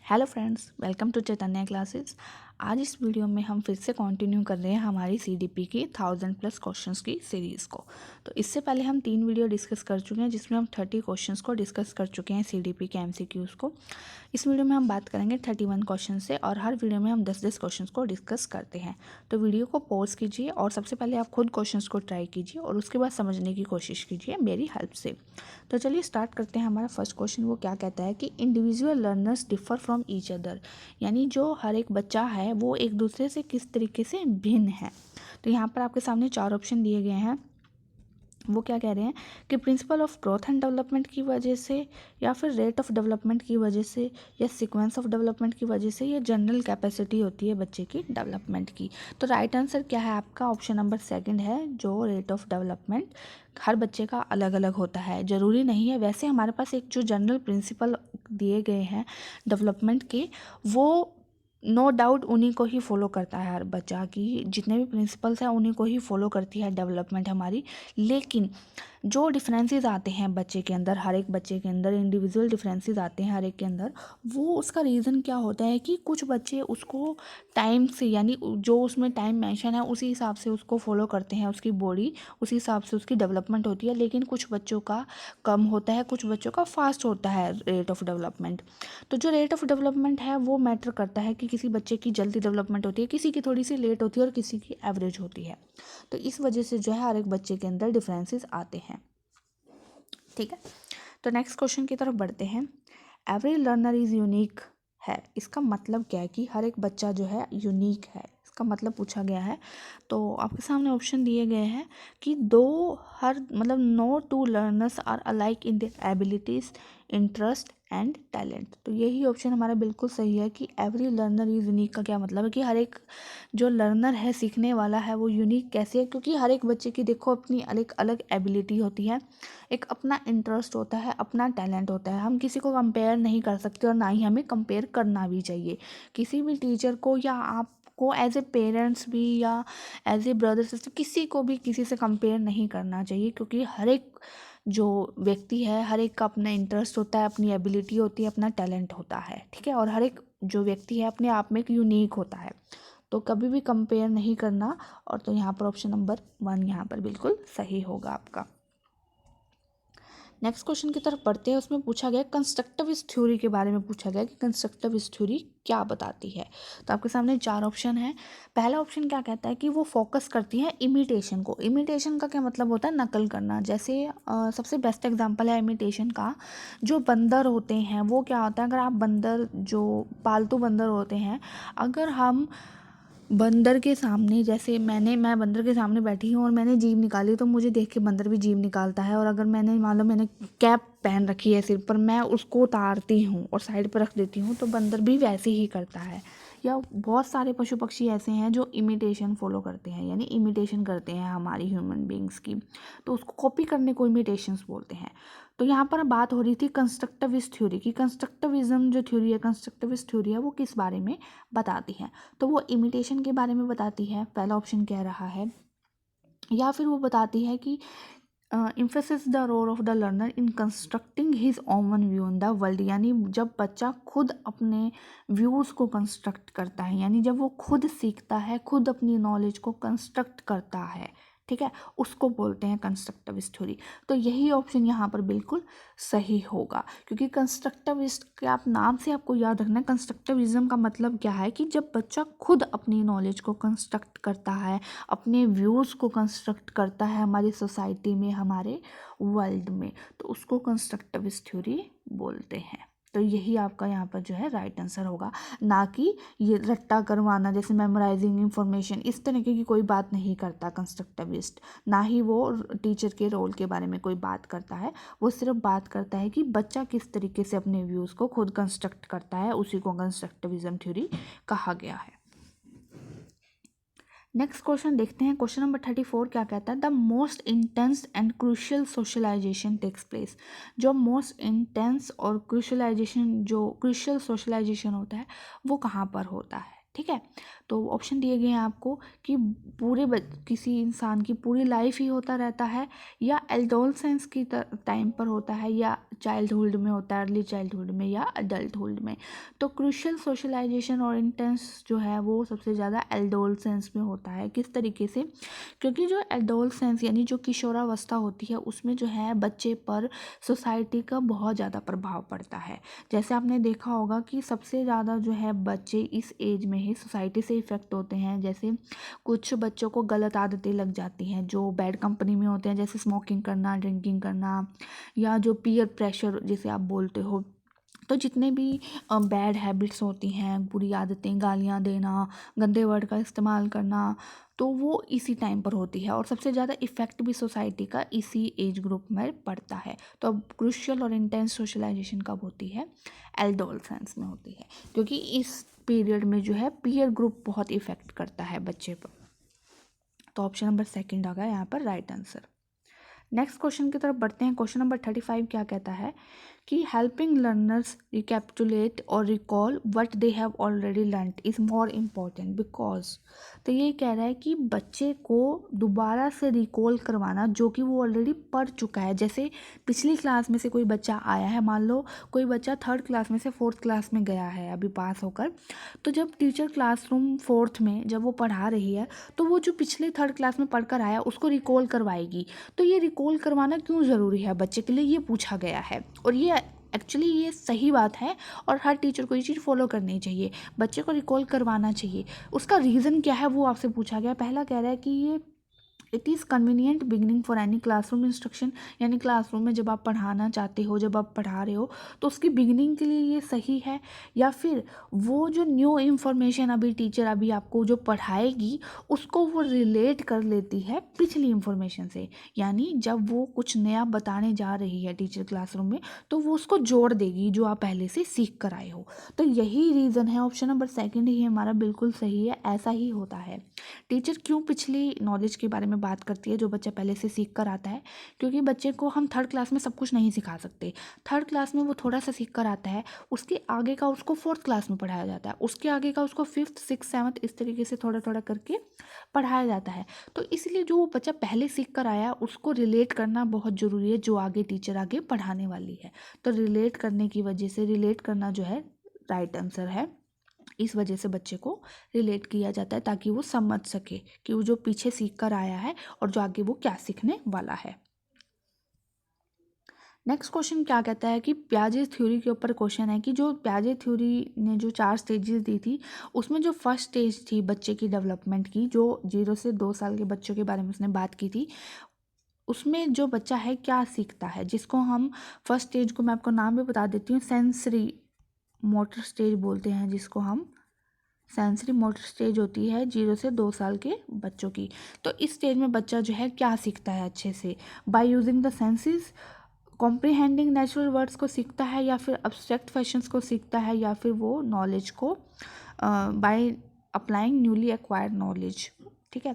Hello friends, welcome to Chaitanya classes. आज इस video में हम फिर से कंटिन्यू कर रहे हैं हमारी सीडीपी की 1000+ क्वेश्चंस की सीरीज़ को। तो इससे पहले हम 3 वीडियो डिस्कस कर चुके हैं जिसमें हम 30 क्वेश्चंस को डिस्कस कर चुके हैं सीडीपी के एमसीक्यूज़ को। इस वीडियो में हम बात करेंगे 31 क्वेश्चन से और हर वीडियो में हम 10-10 क्वेश्चंस को डिस्कस करते हैं। तो वीडियो को पॉज कीजिए और सबसे पहले आप खुद क्वेश्चंस को ट्राई कीजिए और उसके बाद समझने की कोशिश कीजिए मेरी हेल्प से। तो चलिए स्टार्ट करते हैं। हमारा फर्स्ट क्वेश्चन वो क्या कहता है कि individual learners differ from each other, यानी जो हर एक बच्चा है वो एक दूसरे से किस तरीके से भिन्न है। तो यहाँ पर आपके सामने 4 ऑप्शन दिए गए हैं। वो क्या कह रहे हैं कि principle of growth and development की वजह से, या फिर रेट ऑफ डेवलपमेंट की वजह से, या सीक्वेंस ऑफ डेवलपमेंट की वजह से, या जनरल कैपेसिटी होती है बच्चे की डेवलपमेंट की। तो राइट आंसर क्या है आपका? ऑप्शन नंबर 2 है, जो रेट ऑफ डेवलपमेंट हर बच्चे का अलग अलग होता है, ज़रूरी नहीं है। वैसे हमारे पास एक जो जनरल प्रिंसिपल दिए गए हैं डेवलपमेंट के, वो नो डाउट उन्हीं को ही फॉलो करता है हर बच्चा की, जितने भी प्रिंसिपल्स हैं उन्हीं को ही फॉलो करती है डेवलपमेंट हमारी। लेकिन जो डिफरेंसेस आते हैं बच्चे के अंदर, हर एक बच्चे के अंदर इंडिविजुअल डिफरेंसेस आते हैं हर एक के अंदर, वो उसका रीज़न क्या होता है कि कुछ बच्चे उसको टाइम से, यानी जो उसमें टाइम मेंशन है उसी हिसाब से उसको फॉलो करते हैं, उसकी बॉडी उसी हिसाब से उसकी डेवलपमेंट होती है। लेकिन कुछ बच्चों का कम होता है, कुछ बच्चों का फास्ट होता है रेट ऑफ डेवलपमेंट। तो जो रेट ऑफ डेवलपमेंट है वो मैटर करता है कि किसी बच्चे की जल्दी डेवलपमेंट होती है, किसी की थोड़ी सी लेट होती है और किसी की एवरेज होती है। तो इस वजह से जो है हर एक बच्चे के अंदर डिफरेंसेस आते हैं। ठीक है, तो नेक्स्ट क्वेश्चन की तरफ बढ़ते हैं। एवरी लर्नर इज़ यूनिक है, इसका मतलब क्या है कि हर एक बच्चा जो है यूनिक है, इसका मतलब पूछा गया है। तो आपके सामने ऑप्शन दिए गए हैं कि no two learners are alike in their abilities, interest and talent. तो यही ऑप्शन हमारा बिल्कुल सही है कि एवरी लर्नर इज़ यूनिक का क्या मतलब है कि हर एक जो लर्नर है, सीखने वाला है, वो यूनिक कैसे है? क्योंकि हर एक बच्चे की देखो अपनी अलग अलग एबिलिटी होती है, एक अपना इंटरेस्ट होता है, अपना टैलेंट होता है। हम किसी को कंपेयर नहीं कर सकते और ना ही हमें कंपेयर करना भी चाहिए। किसी भी टीचर को या आपको एज ए पेरेंट्स भी या एज ए ब्रदर सिस्टर, किसी को भी किसी से कंपेयर नहीं करना चाहिए, क्योंकि हर एक जो व्यक्ति है, हर एक का अपना इंटरेस्ट होता है, अपनी एबिलिटी होती है, अपना टैलेंट होता है। ठीक है, और हर एक जो व्यक्ति है अपने आप में एक यूनिक होता है। तो कभी भी कंपेयर नहीं करना। और तो यहाँ पर ऑप्शन नंबर 1 यहाँ पर बिल्कुल सही होगा आपका। नेक्स्ट क्वेश्चन की तरफ बढ़ते हैं। उसमें पूछा गया कंस्ट्रक्टिविस्ट थ्योरी के बारे में पूछा गया कि कंस्ट्रक्टिविस्ट थ्योरी क्या बताती है। तो आपके सामने 4 ऑप्शन है। पहला ऑप्शन क्या कहता है कि वो फोकस करती है इमिटेशन को। इमिटेशन का क्या मतलब होता है? नकल करना। जैसे सबसे बेस्ट एग्जांपल है इमिटेशन का, जो बंदर होते हैं वो क्या होता है, अगर आप बंदर, जो पालतू बंदर होते हैं, अगर हम बंदर के सामने, जैसे मैं बंदर के सामने बैठी हूँ और मैंने जीभ निकाली, तो मुझे देख के बंदर भी जीभ निकालता है। और अगर मैंने कैप पहन रखी है सिर पर, मैं उसको उतारती हूँ और साइड पर रख देती हूँ, तो बंदर भी वैसे ही करता है। या बहुत सारे पशु पक्षी ऐसे हैं जो इमिटेशन फॉलो करते हैं, यानी इमिटेशन करते हैं हमारी ह्यूमन बींग्स की, तो उसको कॉपी करने को इमिटेशंस बोलते हैं। तो यहाँ पर बात हो रही थी कंस्ट्रक्टिविस्ट थ्योरी की। कंस्ट्रक्टिविज्म जो थ्योरी है, कंस्ट्रक्टिविस्ट थ्योरी है, वो किस बारे में बताती है? तो वो इमिटेशन के बारे में बताती है, पहला ऑप्शन कह रहा है। या फिर वो बताती है कि emphasize the role of the learner in constructing his own view in the world, यानी जब बच्चा खुद अपने व्यूज़ को कंस्ट्रक्ट करता है, यानी जब वो खुद सीखता है, खुद अपनी नॉलेज को कंस्ट्रक्ट करता है, ठीक है, उसको बोलते हैं कंस्ट्रक्टिविस्ट थ्योरी। तो यही ऑप्शन यहाँ पर बिल्कुल सही होगा, क्योंकि कंस्ट्रक्टिविस्ट के आप नाम से आपको याद रखना है, कंस्ट्रक्टिविज्म का मतलब क्या है कि जब बच्चा खुद अपनी नॉलेज को कंस्ट्रक्ट करता है, अपने व्यूज़ को कंस्ट्रक्ट करता है हमारी सोसाइटी में, हमारे वर्ल्ड में, तो उसको कंस्ट्रक्टिविस्ट थ्योरी बोलते हैं। तो यही आपका यहाँ पर जो है राइट आंसर होगा, ना कि ये रट्टा करवाना, जैसे मेमोराइजिंग इंफॉर्मेशन, इस तरीके की कोई बात नहीं करता कंस्ट्रक्टिविस्ट। ना ही वो टीचर के रोल के बारे में कोई बात करता है, वो सिर्फ बात करता है कि बच्चा किस तरीके से अपने व्यूज़ को खुद कंस्ट्रक्ट करता है, उसी को कंस्ट्रक्टिविज्म थ्योरी कहा गया है। नेक्स्ट क्वेश्चन देखते हैं। क्वेश्चन नंबर 34 क्या कहता है? The most intense and crucial socialization takes place. जो मोस्ट इंटेंस और क्रूशलाइजेशन, जो क्रूशियल सोशलाइजेशन होता है, वो कहाँ पर होता है? ठीक है। तो ऑप्शन दिए गए हैं आपको कि किसी इंसान की पूरी लाइफ ही होता रहता है, या एडोलसेंस की टाइम पर होता है, या चाइल्डहुड में होता है, अर्ली चाइल्डहुड में, या अडल्टहुड में। तो क्रूशियल सोशलाइजेशन और इंटेंस जो है वो सबसे ज़्यादा एडोलसेंस में होता है। किस तरीके से? क्योंकि जो एडोलसेंस यानी जो किशोरावस्था होती है उसमें जो है बच्चे पर सोसाइटी का बहुत ज़्यादा प्रभाव पड़ता है। जैसे आपने देखा होगा कि सबसे ज़्यादा जो है बच्चे इस एज में ही सोसाइटी से इफ़ेक्ट होते हैं। जैसे कुछ बच्चों को गलत आदतें लग जाती हैं जो बैड कंपनी में होते हैं, जैसे स्मोकिंग करना, ड्रिंकिंग करना, या जो पीयर प्रेशर जिसे आप बोलते हो। तो जितने भी बैड हैबिट्स होती हैं, बुरी आदतें, गालियाँ देना, गंदे वर्ड का इस्तेमाल करना, तो वो इसी टाइम पर होती है। और सबसे ज़्यादा इफ़ेक्ट भी सोसाइटी का इसी एज ग्रुप में पड़ता है। तो अब क्रूशियल और इंटेंस सोशलाइजेशन कब होती है? एडोलसेंस में होती है, क्योंकि इस पीरियड में जो है पीयर ग्रुप बहुत इफ़ेक्ट करता है बच्चे पर। तो ऑप्शन नंबर सेकंड आ गया यहाँ पर राइट आंसर। नेक्स्ट क्वेश्चन की तरफ बढ़ते हैं। क्वेश्चन नंबर 35 क्या कहता है कि हेल्पिंग लर्नर्स रिकैपिटुलेट और recall what they have already learned is more important because. तो ये कह रहा है कि बच्चे को दोबारा से रिकॉल करवाना जो कि वो ऑलरेडी पढ़ चुका है। जैसे पिछली क्लास में से कोई बच्चा आया है, मान लो कोई बच्चा 3rd क्लास में से 4th क्लास में गया है अभी पास होकर, तो जब टीचर क्लासरूम 4th में जब वो पढ़ा रही है तो वो जो पिछले 3rd क्लास में पढ़कर आया उसको रिकॉल करवाएगी। तो ये रिकॉल करवाना क्यों ज़रूरी है बच्चे के लिए, ये पूछा गया है। और ये एक्चुअली ये सही बात है और हर टीचर को ये चीज़ फॉलो करनी चाहिए, बच्चे को रिकॉल करवाना चाहिए। उसका रीज़न क्या है वो आपसे पूछा गया। पहला कह रहा है कि ये it is convenient beginning for any classroom instruction, यानी क्लासरूम में जब आप पढ़ाना चाहते हो, जब आप पढ़ा रहे हो तो उसकी बिगनिंग के लिए ये सही है। या फिर वो जो न्यू इन्फॉर्मेशन अभी टीचर अभी आपको जो पढ़ाएगी उसको वो रिलेट कर लेती है पिछली इन्फॉर्मेशन से, यानी जब वो कुछ नया बताने जा रही है टीचर क्लासरूम में तो वो उसको जोड़ देगी जो आप पहले से सीख कर आए हो। तो यही रीज़न है, ऑप्शन नंबर सेकंड ही हमारा बिल्कुल सही है, ऐसा ही होता है। टीचर क्यों पिछली नॉलेज के बारे में बात करती है जो बच्चा पहले से सीख कर आता है? क्योंकि बच्चे को हम 3rd क्लास में सब कुछ नहीं सिखा सकते। 3rd क्लास में वो थोड़ा सा सीख कर आता है, उसके आगे का उसको 4th क्लास में पढ़ाया जाता है, उसके आगे का उसको 5th 6th 7th इस तरीके से थोड़ा थोड़ा करके पढ़ाया जाता है। तो इसलिए जो वो बच्चा पहले सीख कर आया उसको रिलेट करना बहुत ज़रूरी है जो आगे टीचर आगे पढ़ाने वाली है। तो रिलेट करने की वजह से रिलेट करना जो है राइट आंसर है। इस वजह से बच्चे को रिलेट किया जाता है ताकि वो समझ सके कि वो जो पीछे सीख कर आया है और जो आगे वो क्या सीखने वाला है। नेक्स्ट क्वेश्चन क्या कहता है कि प्याजे थ्योरी के ऊपर क्वेश्चन है कि जो प्याजे थ्योरी ने जो 4 स्टेजेस दी थी उसमें जो फर्स्ट स्टेज थी बच्चे की डेवलपमेंट की, जो 0 से 2 साल के बच्चों के बारे में उसने बात की थी, उसमें जो बच्चा है क्या सीखता है, जिसको हम फर्स्ट स्टेज को मैं आपको नाम भी बता देती हूँ, सेंसरी मोटर स्टेज बोलते हैं, जिसको हम सेंसरी मोटर स्टेज होती है 0 से 2 साल के बच्चों की। तो इस स्टेज में बच्चा जो है क्या सीखता है अच्छे से? By using the senses, comprehending natural words को सीखता है, या फिर अब्स्ट्रैक्ट फैशंस को सीखता है, या फिर वो नॉलेज को by applying newly acquired knowledge. ठीक है।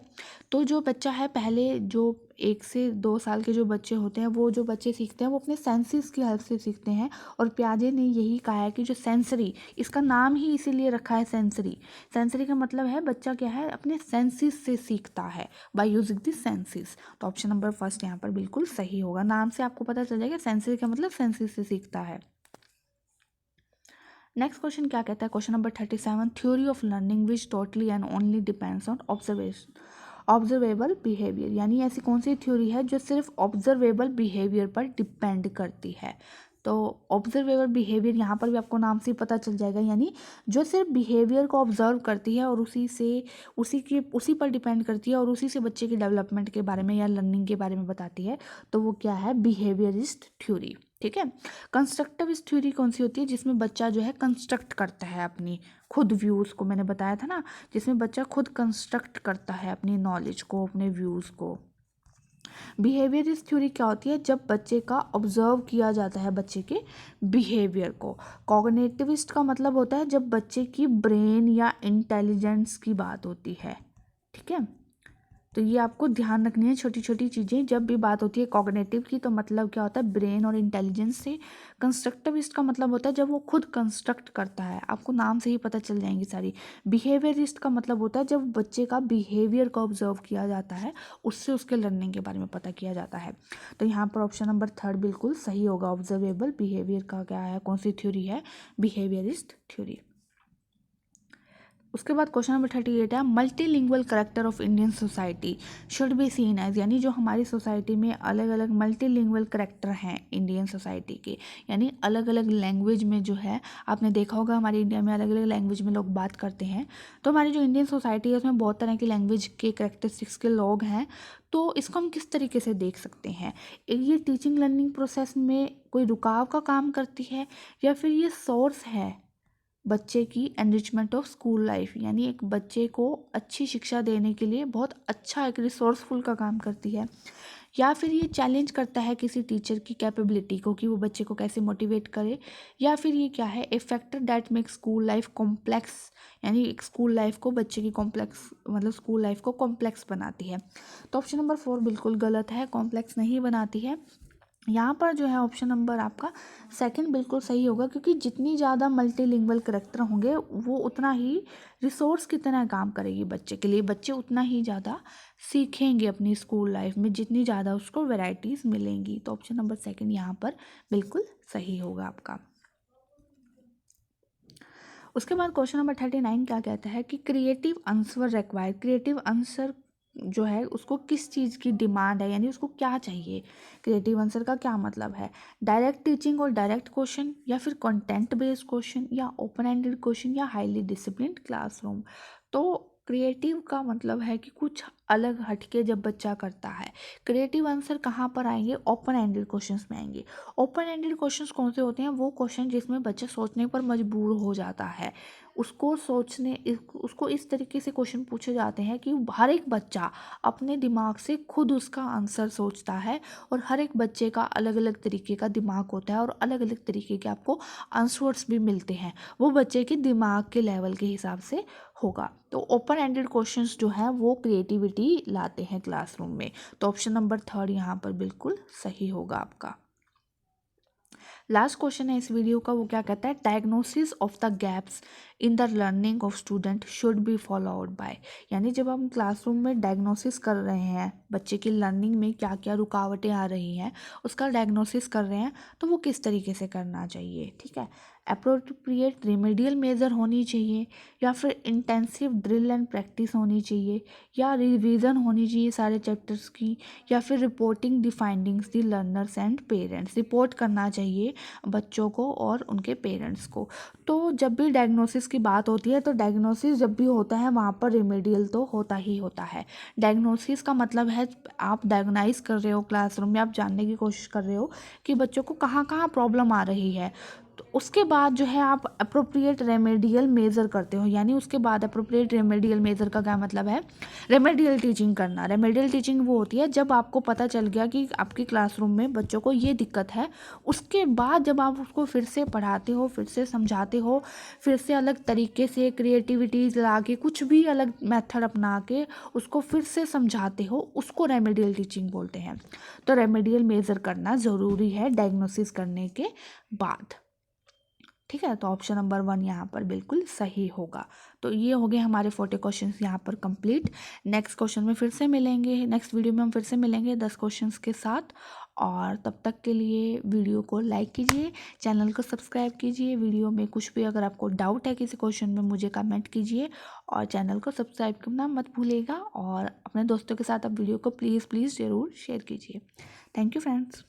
तो जो बच्चा है पहले जो 1 से 2 साल के जो बच्चे होते हैं वो जो बच्चे सीखते हैं वो अपने सेंसेस की हेल्प से सीखते हैं। और पियाजे ने यही कहा है कि जो सेंसरी, इसका नाम ही इसीलिए रखा है सेंसरी। सेंसरी का मतलब है बच्चा क्या है अपने सेंसेस से सीखता है, बाय यूजिंग द सेंसेस। तो ऑप्शन नंबर फर्स्ट यहाँ पर बिल्कुल सही होगा। नाम से आपको पता चल जाएगा सेंसरी का मतलब सेंसेस से सीखता है। नेक्स्ट क्वेश्चन क्या कहता है, question number 37, theory of learning which totally and only depends on observable behaviour, यानी ऐसी कौन सी थ्योरी है जो सिर्फ ऑब्जर्वेबल बिहेवियर पर डिपेंड करती है? तो ऑब्जर्वेबल बिहेवियर यहाँ पर भी आपको नाम से पता चल जाएगा, यानी जो सिर्फ बिहेवियर को ऑब्जर्व करती है और उसी पर डिपेंड करती है और उसी से बच्चे की डेवलपमेंट के बारे में या लर्निंग के बारे में बताती है, तो वो क्या है? Behaviourist theory. ठीक है। कंस्ट्रक्टिविस्ट थ्योरी कौन सी होती है? जिसमें बच्चा जो है कंस्ट्रक्ट करता है अपनी खुद व्यूज़ को, मैंने बताया था ना, जिसमें बच्चा खुद कंस्ट्रक्ट करता है अपनी नॉलेज को, अपने व्यूज़ को। बिहेवियरिस्ट थ्योरी क्या होती है? जब बच्चे का ऑब्जर्व किया जाता है बच्चे के बिहेवियर को। कॉग्निटिविस्ट का मतलब होता है जब बच्चे की ब्रेन या इंटेलिजेंस की बात होती है। ठीक है। तो ये आपको ध्यान रखनी है छोटी छोटी चीज़ें। जब भी बात होती है कॉग्निटिव की तो मतलब क्या होता है, ब्रेन और इंटेलिजेंस से। कंस्ट्रक्टिविस्ट का मतलब होता है जब वो खुद कंस्ट्रक्ट करता है, आपको नाम से ही पता चल जाएंगी सारी। बिहेवियरिस्ट का मतलब होता है जब बच्चे का बिहेवियर को ऑब्जर्व किया जाता है, उससे उसके लर्निंग के बारे में पता किया जाता है। तो यहाँ पर ऑप्शन नंबर 3 बिल्कुल सही होगा। ऑब्जर्वेबल बिहेवियर का क्या है, कौन सी थ्योरी है, बिहेवियरिस्ट थ्योरी। उसके बाद क्वेश्चन नंबर 38 है, multilingual character of Indian society should be seen as, यानी जो हमारी सोसाइटी में अलग अलग मल्टीलिंगुअल करेक्टर हैं इंडियन सोसाइटी के, यानी अलग अलग लैंग्वेज में जो है, आपने देखा होगा हमारे इंडिया में अलग अलग लैंग्वेज में लोग बात करते हैं। तो हमारी जो इंडियन सोसाइटी है उसमें बहुत तरह की लैंग्वेज के करेक्टरिस्टिक्स के लोग हैं। तो इसको हम किस तरीके से देख सकते हैं, ये टीचिंग लर्निंग प्रोसेस में कोई रुकाव का काम करती है, या फिर ये सोर्स है बच्चे की एनरिचमेंट ऑफ स्कूल लाइफ, यानी एक बच्चे को अच्छी शिक्षा देने के लिए बहुत अच्छा एक रिसोर्सफुल का काम करती है, या फिर ये चैलेंज करता है किसी टीचर की कैपेबिलिटी को कि वो बच्चे को कैसे मोटिवेट करे, या फिर ये क्या है, a factor that make school life complex, यानी एक स्कूल लाइफ को बच्चे की कॉम्प्लेक्स मतलब स्कूल लाइफ को कॉम्प्लेक्स बनाती है। तो ऑप्शन नंबर 4 बिल्कुल गलत है, कॉम्प्लेक्स नहीं बनाती है। यहाँ पर जो है ऑप्शन नंबर आपका सेकंड बिल्कुल सही होगा, क्योंकि जितनी ज़्यादा मल्टीलिंगुअल करैक्टर होंगे वो उतना ही रिसोर्स की तरह काम करेगी बच्चे के लिए, बच्चे उतना ही ज़्यादा सीखेंगे अपनी स्कूल लाइफ में, जितनी ज़्यादा उसको वैरायटीज़ मिलेंगी। तो ऑप्शन नंबर सेकंड यहाँ पर बिल्कुल सही होगा आपका। उसके बाद क्वेश्चन नंबर 39 क्या कहता है कि creative answer require, creative answer जो है उसको किस चीज़ की डिमांड है, यानी उसको क्या चाहिए। क्रिएटिव आंसर का क्या मतलब है, डायरेक्ट टीचिंग और डायरेक्ट क्वेश्चन, या फिर कंटेंट बेस्ड क्वेश्चन, या ओपन एंडेड क्वेश्चन, या हाईली डिसिप्लिन्ड क्लासरूम। तो क्रिएटिव का मतलब है कि कुछ अलग हटके जब बच्चा करता है। क्रिएटिव आंसर कहाँ पर आएंगे, ओपन एंडेड क्वेश्चंस में आएंगे। ओपन एंडेड क्वेश्चंस कौन से होते हैं, वो क्वेश्चन जिसमें बच्चा सोचने पर मजबूर हो जाता है, उसको उसको इस तरीके से क्वेश्चन पूछे जाते हैं कि हर एक बच्चा अपने दिमाग से खुद उसका आंसर सोचता है, और हर एक बच्चे का अलग अलग तरीके का दिमाग होता है, और अलग अलग तरीके के आपको आंसर्स भी मिलते हैं, वो बच्चे के दिमाग के लेवल के हिसाब से होगा। तो ओपन एंडेड क्वेश्चंस जो हैं वो क्रिएटिविटी लाते हैं क्लासरूम में। तो ऑप्शन नंबर 3 यहाँ पर बिल्कुल सही होगा आपका। लास्ट क्वेश्चन है इस वीडियो का, वो क्या कहता है, diagnosis of the gaps in the learning of student should be followed by, यानी जब हम क्लासरूम में डायग्नोसिस कर रहे हैं बच्चे की लर्निंग में क्या क्या रुकावटें आ रही हैं, उसका डायग्नोसिस कर रहे हैं, तो वो किस तरीके से करना चाहिए। ठीक है, अप्रोप्रिएट रिमेडियल मेजर होनी चाहिए, या फिर इंटेंसिव ड्रिल एंड प्रैक्टिस होनी चाहिए, या रिवीजन होनी चाहिए सारे चैप्टर्स की, या फिर reporting the findings the learners and parents, report करना चाहिए बच्चों को और उनके पेरेंट्स को। तो जब भी डायग्नोसिस की बात होती है, तो डायग्नोसिस जब भी होता है वहाँ पर रिमेडियल तो होता ही होता है। डायग्नोसिस का मतलब है आप डायग्नाइज कर रहे हो क्लासरूम में, आप जानने की कोशिश कर रहे हो कि बच्चों को कहाँ कहाँ प्रॉब्लम आ रही है। तो उसके बाद जो है आप अप्रोप्रिएट रेमेडियल मेज़र करते हो, यानी उसके बाद अप्रोप्रिएट रेमेडियल मेज़र का क्या मतलब है, रेमेडियल टीचिंग करना। रेमेडियल टीचिंग वो होती है जब आपको पता चल गया कि आपकी क्लासरूम में बच्चों को ये दिक्कत है, उसके बाद जब आप उसको फिर से पढ़ाते हो, फिर से समझाते हो, फिर से अलग तरीके से क्रिएटिविटीज़ ला के कुछ भी अलग मेथड अपना के उसको फिर से समझाते हो, उसको रेमेडियल टीचिंग बोलते हैं। तो रेमेडियल मेज़र करना ज़रूरी है डायग्नोसिस करने के बाद। ठीक है, तो ऑप्शन नंबर 1 यहाँ पर बिल्कुल सही होगा। तो ये हो गए हमारे 40 क्वेश्चंस यहाँ पर कंप्लीट। नेक्स्ट क्वेश्चन में फिर से मिलेंगे, नेक्स्ट वीडियो में हम फिर से मिलेंगे 10 क्वेश्चंस के साथ। और तब तक के लिए वीडियो को लाइक कीजिए, चैनल को सब्सक्राइब कीजिए, वीडियो में कुछ भी अगर आपको डाउट है किसी क्वेश्चन में मुझे कमेंट कीजिए, और चैनल को सब्सक्राइब करना मत भूलिएगा, और अपने दोस्तों के साथ आप वीडियो को प्लीज़ ज़रूर शेयर कीजिए। Thank you friends.